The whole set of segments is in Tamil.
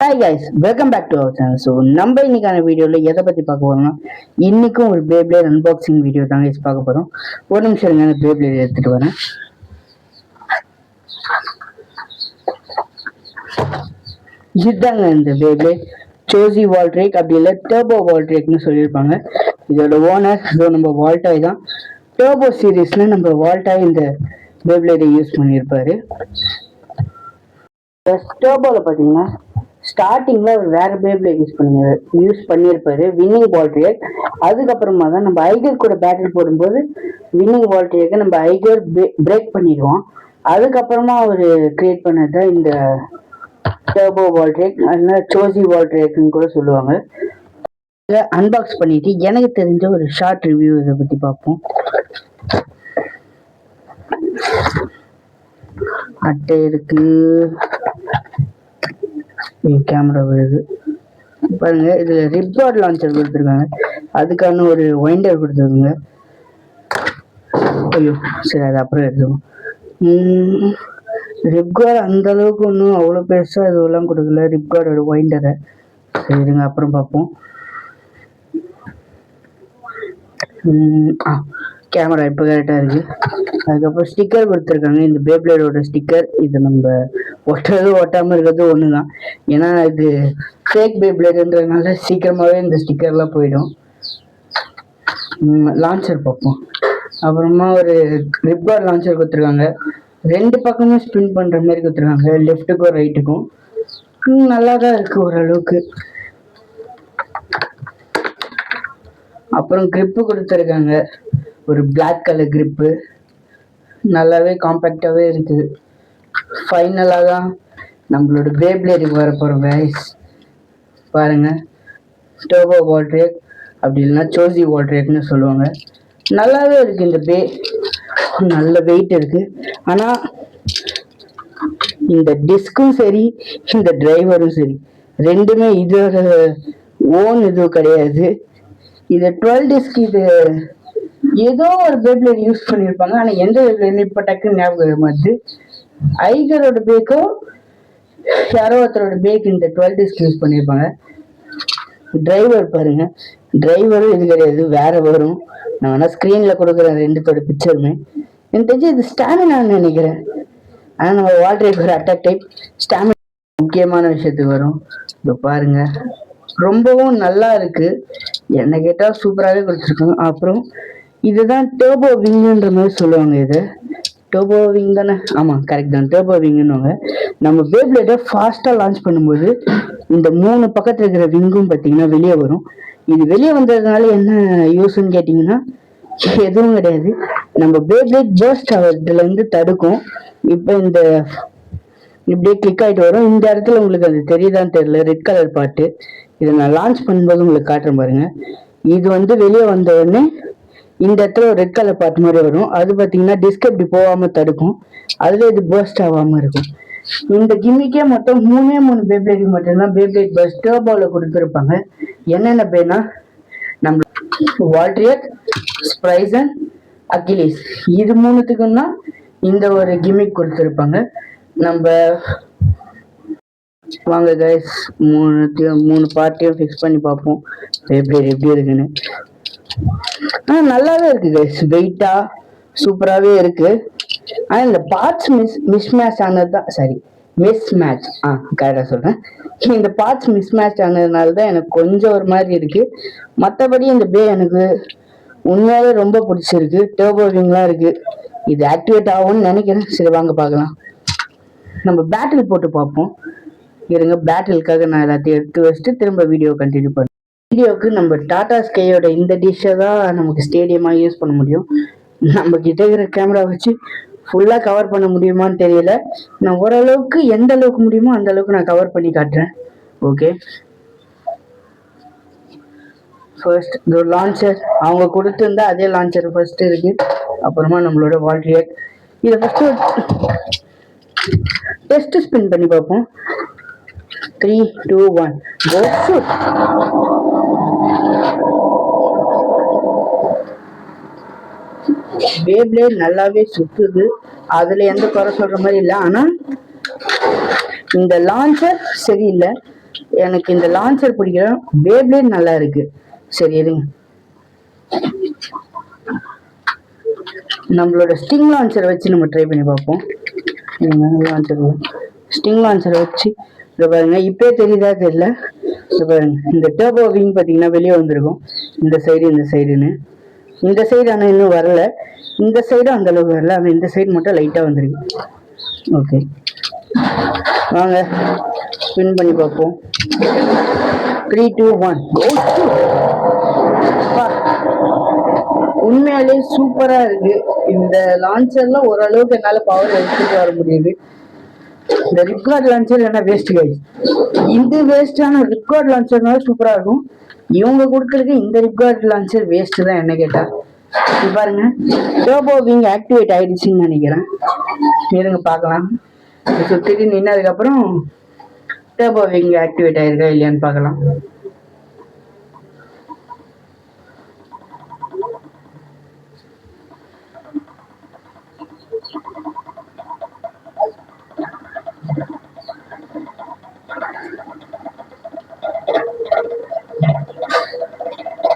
Hi guys, welcome back to our channel. So நம்ம இன்னைக்கான வீடியோவில் எதை பற்றி பார்க்க போறோம்னா, இன்னைக்கும் ஒரு பேப்ளேட் அன்பாக்சிங் வீடியோ தாங்க பார்க்க போகிறோம். ஒரு நிமிஷம் இருங்க, அந்த பேப்ளேட் எடுத்துகிட்டு வரேன். இதுதாங்க இந்த பேப்ளேட் சோசி வால்ட்ரேக், அப்படி இல்லை டர்போ வால்ட்ரேக்னு சொல்லியிருப்பாங்க. இதோட ஓனர் நம்ம வால்டாய் தான். டர்போ சீரீஸ்ல நம்ம வால்டாய் இந்த பேப்ளேட்டை யூஸ் பண்ணியிருப்பாரு. டர்போல பார்த்தீங்கன்னா ஸ்டார்டிங்ல அவர் வேற பேப்ளேட் யூஸ் பண்ணியிருப்பாரு, வின்னிங் வால்ட்ரேக். அதுக்கப்புறமா தான் நம்ம ஐகர் கூட பேட்டில் போடும்போது வின்னிங் வால்ட்ரேக்கை நம்ம ஐகர் பிரேக் பண்ணிடுவோம். அதுக்கப்புறமா அவர் கிரியேட் பண்ணதான் இந்த டர்போ வால்ட்ரேக், அதனால சோசி வால்ட்ரேக்னு கூட சொல்லுவாங்க. அன்பாக்ஸ் பண்ணிட்டு எனக்கு தெரிஞ்ச ஒரு ஷார்ட் ரிவ்யூ இதை பத்தி பார்ப்போம். அட்டை இருக்கு, கேமரா வருது பாருங்க. இதுல ரிப்கார்ட் லான்ச்சர் கொடுத்துருக்காங்க, அதுக்கான ஒரு வைண்டர் கொடுத்துருக்காங்க. ஐயோ சரி, அது அப்புறம் எடுத்துவோம். ரிப்கார்ட் அந்த அளவுக்கு ஒன்றும் அவ்வளோ பெருசாக இதுவெல்லாம் கொடுக்கல, ரிப்கார்டோட வைண்டரை. சரிங்க, அப்புறம் பார்ப்போம். கேமரா இப்போ கரெக்டாக இருக்கு. அதுக்கப்புறம் ஸ்டிக்கர் கொடுத்துருக்காங்க, இந்த பேப்ளேடோட ஸ்டிக்கர். இது நம்ம ஒட்டுறது ஒட்டாமல் இருக்கிறது ஒன்று தான், ஏன்னா இது ஃபேக் பேப்ளேடுன்றதுனால சீக்கிரமாகவே இந்த ஸ்டிக்கர்லாம் போயிடும். லான்ச்சர் பார்ப்போம். அப்புறமா ஒரு ரிப்கார்ட் லான்ச்சர் கொடுத்துருக்காங்க, ரெண்டு பக்கமும் ஸ்பின் பண்ணுற மாதிரி கொடுத்துருக்காங்க, லெஃப்ட்டுக்கும் ரைட்டுக்கும். நல்லா தான் இருக்கு ஓரளவுக்கு. அப்புறம் கிரிப்பு கொடுத்துருக்காங்க, ஒரு பிளாக் கலர் கிரிப்பு, நல்லாவே காம்பேக்டாகவே இருக்குது. ஃபைனலாக தான் நம்மளோட பேப்ளேடுக்கு வர போகிறோம் கைஸ். பாருங்க, டர்போ வால்ட்ரேக் அப்படி இல்லைன்னா சோசி வால்ட்ரேக்னு சொல்லுவாங்க. நல்லாவே இருக்குது இந்த நல்ல வெயிட் இருக்குது. ஆனால் இந்த டிஸ்க்கும் சரி, இந்த டிரைவரும் சரி, ரெண்டுமே இதோட ஓன் இதுவும் கிடையாது. இது 12 டிஸ்க். இது ஏதோ ஒரு பேப்ளேட் யூஸ் பண்ணியிருப்பாங்க, ஆனால் எந்த பேப்ளேட் இப்போ டக்குன்னு ஞாபகம் வருது. ஐகரோட பேக்கோ யாரோ ஒருத்தரோட பேக் இந்த 12 டிஸ்க் யூஸ் பண்ணியிருப்பாங்க. டிரைவர் பாருங்க, டிரைவரும் இது கிடையாது, வேற வரும். நான் வேணா ஸ்க்ரீனில் கொடுக்குறேன் ரெண்டுத்தோட பிக்சருமே. எனக்கு தெரிஞ்சு இது ஸ்டாமினான்னு நினைக்கிறேன். ஆனால் நம்ம வால்ட்ரேக் ஒரு அட்டாக் டைப், ஸ்டாமினா முக்கியமான விஷயத்துக்கு வரும். இப்போ பாருங்க, ரொம்பவும் நல்லா இருக்கு. என்ன கேட்டால் சூப்பராகவே கொடுத்துருக்காங்க. அப்புறம் இதுதான் டர்போ விங்குன்ற மாதிரி சொல்லுவாங்க. இது டர்போ விங் தானே? ஆமாம், கரெக்ட் தான், டர்போ விங்குன்னுவாங்க. நம்ம பேப்ளேட்டை ஃபாஸ்ட்டாக லான்ச் பண்ணும்போது இந்த 3 பக்கத்தில் இருக்கிற விங்கும் பார்த்தீங்கன்னா வெளியே வரும். இது வெளியே வந்ததுனால என்ன யூஸ்ன்னு கேட்டிங்கன்னா எதுவும் கிடையாது, நம்ம பேப்ளேட் பர்ஸ்ட் ஆகிறதுலேருந்து தடுக்கும். இப்போ இந்த இப்படியே கிளிக் ஆகிட்டு வரும். இந்த இடத்துல உங்களுக்கு அது தெரியுதான்னு தெரியல, ரெட் கலர் பார்ட்டு. இதை நான் லான்ச் பண்ணும்போது உங்களுக்கு காட்டுறேன் பாருங்க. இது வெளியே வந்த உடனே இந்த இடத்துல ஒரு ரெட் கலர் பார்ட் மாதிரி வரும். அது பார்த்தீங்கன்னா டிஸ்க் இப்படி போகாம தடுக்கும், அதுல இது பர்ஸ்ட் ஆகாம இருக்கும். இந்த கிம்மிக்கே மொத்தம் 3 பேப்ளேட் மட்டும்தான் பேப்ளேட் பர்ஸ்ட் டர்போல கொடுத்துருப்பாங்க. என்னென்ன பேர்னா நம்ம வால்ட்ரேக், ஸ்ப்ரைசன், அகிலிஸ், இது 3த்துக்கும் தான் இந்த ஒரு கிம்மிக் கொடுத்துருப்பாங்க. நம்ம வாங்க கைஸ், 3 பார்ட்டையும் ஃபிக்ஸ் பண்ணி பார்ப்போம் பேப்ளேட் எப்படி இருக்குன்னு. நல்லாவே இருக்கு கைஸ், வெயிட்டா சூப்பராகவே இருக்கு. ஆனால் இந்த பார்ட்ஸ் மிஸ்மேட்ச் ஆனது தான், சாரி மிஸ்மேட்ச், கரெக்டாக சொல்கிறேன். இந்த பார்ட்ஸ் மிஸ்மேட்ச் ஆனதுனால தான் எனக்கு கொஞ்சம் ஒரு மாதிரி இருக்கு. மற்றபடி இந்த எனக்கு உண்மையாவே ரொம்ப பிடிச்சிருக்கு. டர்போ விங்லாம் இருக்கு, இது ஆக்டிவேட் ஆகும்னு நினைக்கிறேன். சரி வாங்க பார்க்கலாம். நம்ம பேட்டில் போட்டு பார்ப்போம். இருங்க, பேட்டிலுக்காக நான் எல்லாத்தையும் எடுத்து வச்சுட்டு திரும்ப வீடியோ கண்டினியூ பண்ணுறேன். வீடியோவுக்கு நம்ம டாடா ஸ்கையோட இந்த டிஷ்ஷை தான் நமக்கு ஸ்டேடியமாக யூஸ் பண்ண முடியும். நம்ம கிட்ட இருக்கிற கேமரா வச்சு ஃபுல்லாக கவர் பண்ண முடியுமான்னு தெரியல. நான் ஓரளவுக்கு எந்த அளவுக்கு முடியுமோ அந்த அளவுக்கு நான் கவர் பண்ணி காட்டுறேன். ஓகே, ஃபர்ஸ்ட் ஒரு லான்ச்சர் அவங்க கொடுத்துருந்தா அதே லான்ச்சர் ஃபர்ஸ்ட் இருக்கு. அப்புறமா நம்மளோட வால்ட்ரேக். இதை ஃபர்ஸ்ட் டெஸ்ட் ஸ்பின் பண்ணி பார்ப்போம். 3, 2, 1 go shoot. பேப்ளேட் நல்லாவே சுத்துது, அதுல எந்த குறை சொல்ற மாதிரி இல்லை. ஆனா இந்த லான்ச்சர் சரியில்லை. எனக்கு இந்த லான்ச்சர் பிடிக்கல, பேப்ளேட் நல்லா இருக்கு. சரி இருங்க, நம்மளோட ஸ்டிங் லான்ச்சர் வச்சு நம்ம ட்ரை பண்ணி பார்ப்போம். ஸ்டிங் லான்ச்சர் வச்சு இதை பாருங்க, இப்பே தெரியுதா தெரியல, இதை பாருங்க. இந்த டர்போ விங் பார்த்தீங்கன்னா வெளியே வந்திருக்கும், இந்த சைடுன்னு. இந்த சைடு ஆனால் இன்னும் வரல, இந்த சைடும் அந்த அளவுக்கு வரல, ஆனால் இந்த சைடு மட்டும் லைட்டாக வந்திருக்கு. ஓகே வாங்க ஸ்பின் பண்ணி பார்ப்போம். 3, 2, 1 உண்மையாலே சூப்பரா இருக்கு. இந்த லான்ச்சர்ல ஓரளவுக்கு என்னால பவர் எடுத்துட்டு வர முடியுது. இந்த ரிப்கார்ட் லான்ச்சர் என்ன வேஸ்ட் கைஸ், இது வேஸ்டான ரிப்கார்ட் லான்ச்சர்னால சூப்பரா இருக்கும். இவங்க கொடுக்கறதுக்கு இந்த ரிப்கார்ட் லான்ச்சர் வேஸ்ட் தான் என்ன கேட்டா. பாருங்க, டர்போ விங் ஆக்டிவேட் ஆயிடுச்சுன்னு நினைக்கிறேன். இருங்க பார்க்கலாம். சுத்திட்டு நின்னதுக்கு அப்புறம் டர்போ விங் ஆக்டிவேட் ஆயிருக்கா இல்லையான்னு பார்க்கலாம்.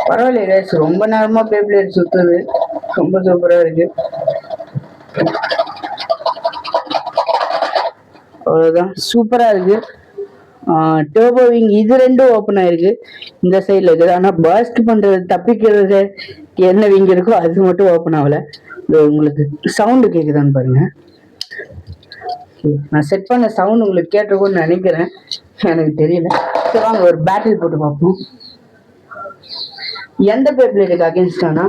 பரவாயில்ல கைஸ், ரொம்ப நேரமா பேப்ளேட் சுத்துது, ரொம்ப சூப்பரா இருக்கு. அவ்வளவுதான், சூப்பரா இருக்கு. டர்போ விங் இது ரெண்டும் ஓப்பன் ஆயிருக்கு, இந்த சைட்ல இருக்குது. ஆனா பர்ஸ்ட் பண்றது தப்பிக்கிறது என்ன விங் இருக்கோ அது மட்டும் ஓப்பன் ஆகல. உங்களுக்கு சவுண்டு கேக்குதான்னு பாருங்க. நான் செட் பண்ண சவுண்ட் உங்களுக்கு கேட்டிருக்கும்னு நினைக்கிறேன், எனக்கு தெரியல. சரி வாங்க ஒரு பேட்டில் போட்டு பார்ப்போம். எந்த பேப்ளேட்டுக்கு அகேன்ஸ்டானா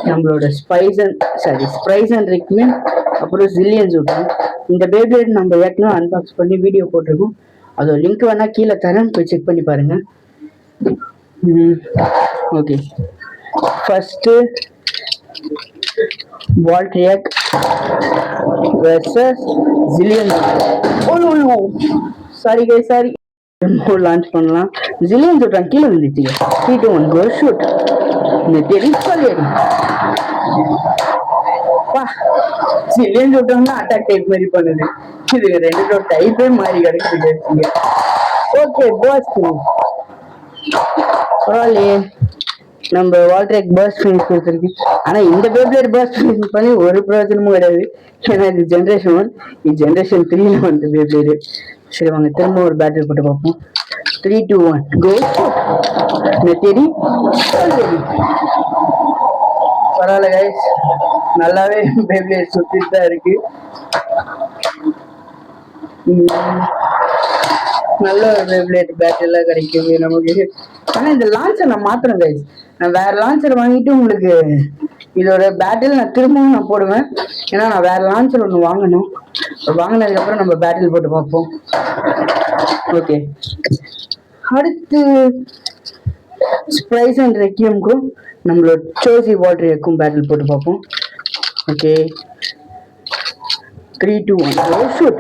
நம்மளோட ஸ்ப்ரைஸ் அண்ட் ரிக்மெண்ட், அப்புறம் ஜில்லியன் ஜூட்டன். இந்த பேப்ளேட் நம்ம ஏற்கனவே அன்பாக்ஸ் பண்ணி வீடியோ போட்டிருக்கோம், அதோட லிங்க் வேணா கீழே தரேன், போய் செக் பண்ணி பாருங்க. Okay, first Valtryek versus Zillion. Sorry guys, sorry. Launch பண்ணலாம். ஜில்லியன் ஜூட்டன் கீழே வந்துச்சு. 3, 2, 1 கோ ஷூட். ஜில்லியன் ஜூட்டன் அட்டாக் டைப் மாதிரி பண்ணுது. இது ரெண்டு டைப்பே மாறி கிடைக்குது. ஓகே பாஸ், பரவாயில்லையே, நம்ம வால்ட்ரியாக் பர்ஸ்ட் ஃபினிஷ் கொடுத்துருக்கு. ஆனா இந்த பேப்ளேட் பர்ஸ்ட் ஃபினிஷ் பண்ணி ஒரு பிரயோஜனமும் கிடையாது. ஏன்னா இது ஜென்ரேஷன் 1, இது ஜென்ரேஷன் 3ல வந்து பேப்ளேட். சரி வாங்க திரும்ப ஒரு பேட்டில் போட்டு பார்ப்போம். 3, 2, 1 கோ. பரவாயில்ல கைஸ், நல்லாவே பேப்ளேட் சுத்திட்டு தான் இருக்கு. நல்ல ஒரு பேப்ளேட் பேட்டில் கிடைக்குது நமக்கு. ஆனா இந்த லான்ச்சர் நான் மாத்துறேன் கைஸ், நான் வேற லான்ச்சர் வாங்கிட்டு உங்களுக்கு இதோட பேட்டில் நான் திரும்பவும் நான் போடுவேன். ஏன்னா நான் வேற லான்ச்சர் ஒன்று வாங்கணும், வாங்கினதுக்கு அப்புறம் நம்ம பேட்டில் போட்டு பார்ப்போம். ஓகே, அடுத்து ஸ்ப்ரைஸ் அண்ட் ரெக்கியம்க்கும் நம்மளோட சோசி வால்ட்ரியாக்கும் பேட்டில் போட்டு பார்ப்போம். Okay 3, 2, 1 shoot.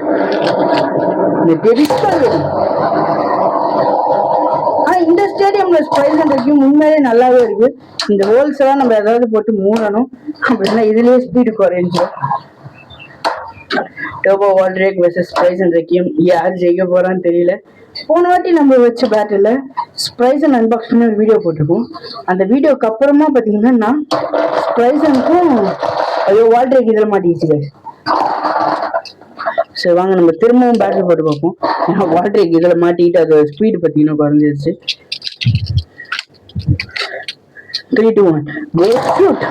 இந்த ஸ்டேடியம்ல ஸ்ப்ரைஸ் அண்ட் ரெக்கியம் உண்மையிலே நல்லாவே இருக்கு. இந்த ஹோல்ஸ் எல்லாம் நம்ம ஏதாவது போட்டு மூடணும், அப்படின்னா இதுலயே ஸ்பீடு குறைஞ்சிடும். டர்போ வால்ட்ரியாக் வெர்சஸ் ஸ்ப்ரைஸ் அண்ட் ரெக்கியம், யார் ஜெயிக்க போறான்னு தெரியல. போன வாட்டி நம்ம வச்ச பேட்டில் ஸ்ப்ரைஸ் அண்ட் அன்பாக்ஸ் பண்ணி ஒரு வீடியோ போட்டிருக்கோம். அந்த வீடியோக்கு அப்புறமா பார்த்தீங்கன்னா நான் ஸ்ப்ரைஸ் அண்ட்க்கும் ஐயோ வால்ட்ரியாக் இதில் மாட்டிக்கிச்சு. சரி வாங்க நம்ம திரும்பவும் பேட்டில் போட்டு பார்ப்போம். ஏன்னா வால்ட்ரியாக் இதில் மாட்டிக்கிட்டு அதோட ஸ்பீடு பார்த்தீங்கன்னா குறைஞ்சிருச்சு. 3, 2, 1 கோ ஷூட்.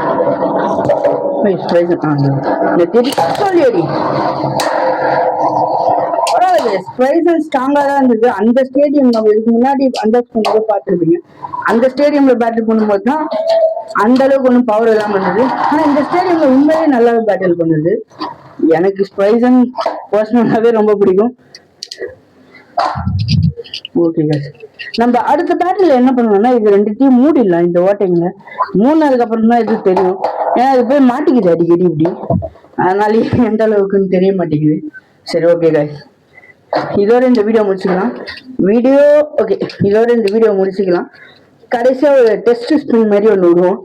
ஸ்ப்ரைஸ் ஸ்ட்ராங்கா தான் இருந்தது. அந்த ஸ்டேடியம் நம்ம இதுக்கு முன்னாடி அன்பாக்ஸ் பண்ணும்போது பார்த்துருப்பீங்க. அந்த ஸ்டேடியம்ல பேட்டில் பண்ணும்போது தான் அந்த அளவுக்கு ஒன்றும் பவர் இல்லாம இருந்தது. ஆனா இந்த ஸ்டேடியம்ல உண்மையிலே நல்லாவே பேட்டில் பண்ணுது. எனக்கு ஸ்ப்ரைஸ் பர்சனலாவே ரொம்ப பிடிக்கும். ஓகே நம்ம அடுத்த பேட்டில் என்ன பண்ணுவோம்னா இது ரெண்டுத்தையும் மூடிடலாம். இந்த ஓட்டைங்கள மூணாவதுக்கு அப்புறம் தான் இது தெரியும். ஏன்னா இது போய் மாட்டிக்குது அடிக்கடி இப்படி, அதனாலே எந்த அளவுக்குன்னு தெரிய மாட்டேங்குது. சரி ஓகே காய்ஸ், இதோட இந்த வீடியோ முடிச்சுக்கலாம். இதோட இந்த வீடியோ முடிச்சுக்கலாம். கடைசியா ஒரு டெஸ்ட் ஸ்பின் மாதிரி ஒன்று விடுவோம்,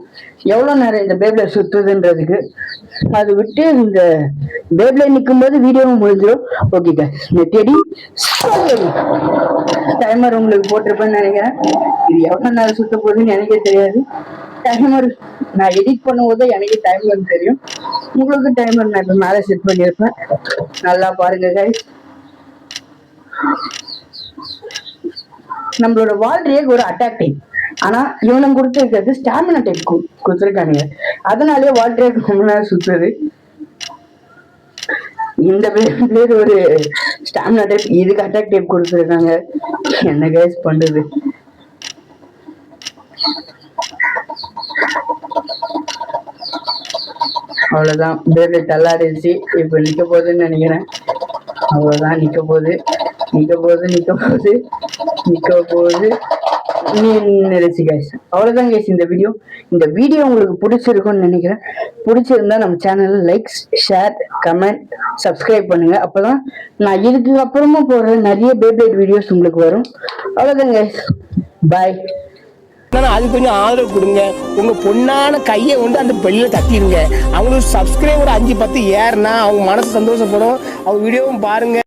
எவ்வளோ நேரம் இந்த பேப்ல சுத்துதுன்றதுக்கு. அது விட்டு இந்த பேப்ல நிற்கும் போது வீடியோவும் முடிஞ்சிடும். ஓகே நெட்டடி டைமர் உங்களுக்கு போட்டிருப்பேன்னு நினைக்கிறேன். இது எவ்வளோ நேரம் சுத்த போகுதுன்னு எனக்கே தெரியாது. டைமர் நான் எடிட் பண்ணும்போது எனக்கு டைமர் தெரியும், உங்களுக்கு டைமர் நான் இப்போ மேலே செட் பண்ணியிருப்பேன். நல்லா பாருங்க கைஸ். நம்மளோட வால் ரேக் ஒரு அட்டாக் டைப், ஆனா இவனும் கொடுத்துருக்கிறது ஸ்டாமினா டைப் கொடுத்துருக்கானுங்க. அதனாலேயே வால் ரேக் ரொம்ப நேரம் சுத்துது. இந்த பேர் ஒரு ஸ்டாமினா டைப், இதுக்கு அட்டாக் டைப் கொடுத்துருக்காங்க. என்ன கைஸ் பண்றது? அவ்வளவுதான், பேர்ல தள்ளாடிச்சு. இப்ப நிக்க போகுதுன்னு நினைக்கிறேன். அவ்வளவுதான், நிக்க போகுது. அவ்வளவுதான் கைஸ் இந்த வீடியோ. இந்த வீடியோ உங்களுக்கு பிடிச்சிருக்கும்னு நினைக்கிறேன். பிடிச்சிருந்தா நம்ம சேனல்ல லைக், ஷேர், கமெண்ட், சப்ஸ்கிரைப் பண்ணுங்க. அப்பதான் நான் இதுக்கு அப்புறமா போடுற நிறைய பேப்ளேட் வீடியோஸ் உங்களுக்கு வரும். அவ்வளவுதான் கைஸ், பாய். அது கொஞ்சம் ஆதரவு கொடுங்க. உங்க பொண்ணான கையை கொண்டு அந்த பெல்ல தட்டிடுங்க. அவங்களுக்கு சப்ஸ்கிரைபர் 5-10 ஏறுனா அவங்க மனசு சந்தோஷப்படும். அவங்க வீடியோவும் பாருங்க.